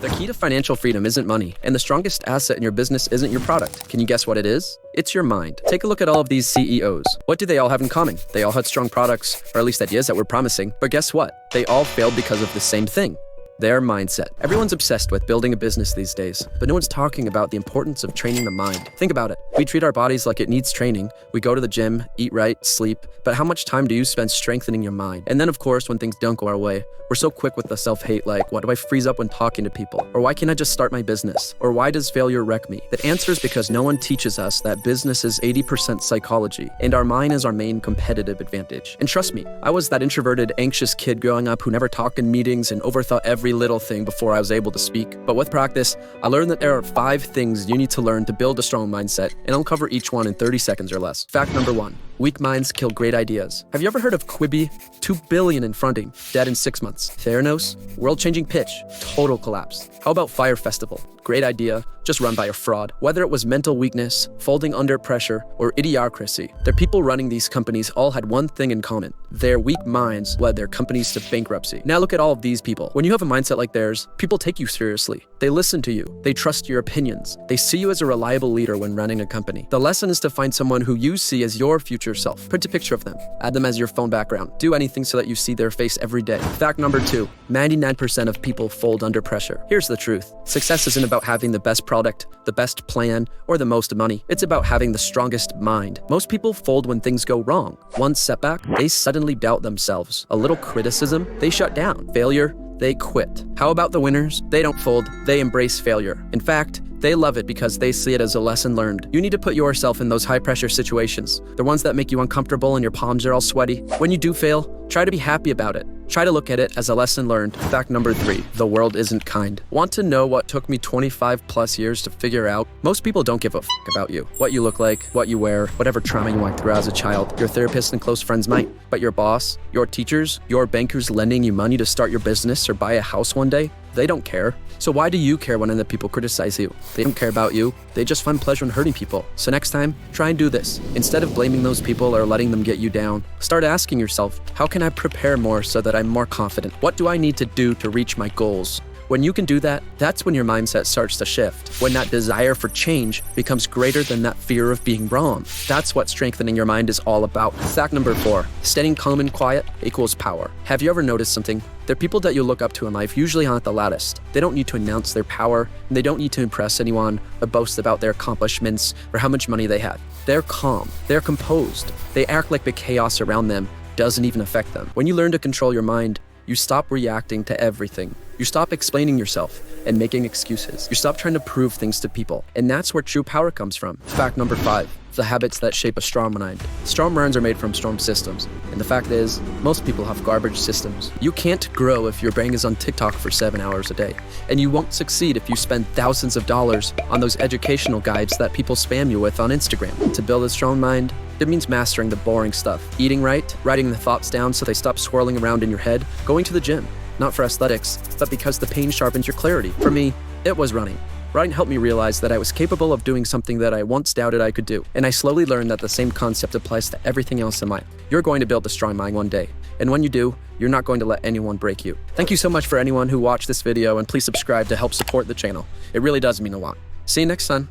The key to financial freedom isn't money, and the strongest asset in your business isn't your product. Can you guess what it is? It's your mind. Take a look at all of these CEOs. What do they all have in common? They all had strong products, or at least ideas that were promising. But guess what? They all failed because of the same thing. Their mindset. Everyone's obsessed with building a business these days, but no one's talking about the importance of training the mind. Think about it. We treat our bodies like it needs training. We go to the gym, eat right, sleep, but how much time do you spend strengthening your mind? And then of course, when things don't go our way, we're so quick with the self-hate like, why do I freeze up when talking to people? Or why can't I just start my business? Or why does failure wreck me? The answer is because no one teaches us that business is 80% psychology, and our mind is our main competitive advantage. And trust me, I was that introverted, anxious kid growing up who never talked in meetings and overthought every little thing before I was able to speak. But with practice, I learned that there are 5 things you need to learn to build a strong mindset, and I'll cover each one in 30 seconds or less. Fact number 1. Weak minds kill great ideas. Have you ever heard of Quibi? $2 billion in funding, dead in 6 months. Theranos? World-changing pitch, total collapse. How about Fire Festival? Great idea, just run by a fraud. Whether it was mental weakness, folding under pressure, or idiocracy, the people running these companies all had one thing in common. Their weak minds led their companies to bankruptcy. Now look at all of these people. When you have a mindset like theirs, people take you seriously. They listen to you. They trust your opinions. They see you as a reliable leader when running a company. The lesson is to find someone who you see as your future self. Print a picture of them. Add them as your phone background. Do anything so that you see their face every day. Fact number 2. 99% of people fold under pressure. Here's the truth. Success isn't about having the best product, the best plan, or the most money. It's about having the strongest mind. Most people fold when things go wrong. One setback, they suddenly doubt themselves. A little criticism, they shut down. Failure, they quit. How about the winners? They don't fold, they embrace failure. In fact, they love it because they see it as a lesson learned. You need to put yourself in those high-pressure situations, the ones that make you uncomfortable and your palms are all sweaty. When you do fail, try to be happy about it. Try to look at it as a lesson learned. Fact number 3, the world isn't kind. Want to know what took me 25 plus years to figure out? Most people don't give a about you. What you look like, what you wear, whatever trauma you went through as a child. Your therapist and close friends might, but your boss, your teachers, your bankers lending you money to start your business or buy a house one day, they don't care. So why do you care when other people criticize you? They don't care about you. They just find pleasure in hurting people. So next time, try and do this. Instead of blaming those people or letting them get you down, start asking yourself, how can I prepare more so that I'm more confident? What do I need to do to reach my goals? When you can do that, that's when your mindset starts to shift. When that desire for change becomes greater than that fear of being wrong. That's what strengthening your mind is all about. Fact number 4, staying calm and quiet equals power. Have you ever noticed something? The people that you look up to in life usually aren't the loudest. They don't need to announce their power, and they don't need to impress anyone or boast about their accomplishments or how much money they have. They're calm, they're composed. They act like the chaos around them doesn't even affect them. When you learn to control your mind, you stop reacting to everything. You stop explaining yourself and making excuses. You stop trying to prove things to people. And that's where true power comes from. Fact number 5, the habits that shape a strong mind. Strong minds are made from strong systems. And the fact is, most people have garbage systems. You can't grow if your brain is on TikTok for 7 hours a day. And you won't succeed if you spend thousands of dollars on those educational guides that people spam you with on Instagram. To build a strong mind, it means mastering the boring stuff. Eating right, writing the thoughts down so they stop swirling around in your head, going to the gym. Not for aesthetics, but because the pain sharpens your clarity. For me, it was running. Running helped me realize that I was capable of doing something that I once doubted I could do. And I slowly learned that the same concept applies to everything else in life. You're going to build a strong mind one day. And when you do, you're not going to let anyone break you. Thank you so much for anyone who watched this video, and please subscribe to help support the channel. It really does mean a lot. See you next time.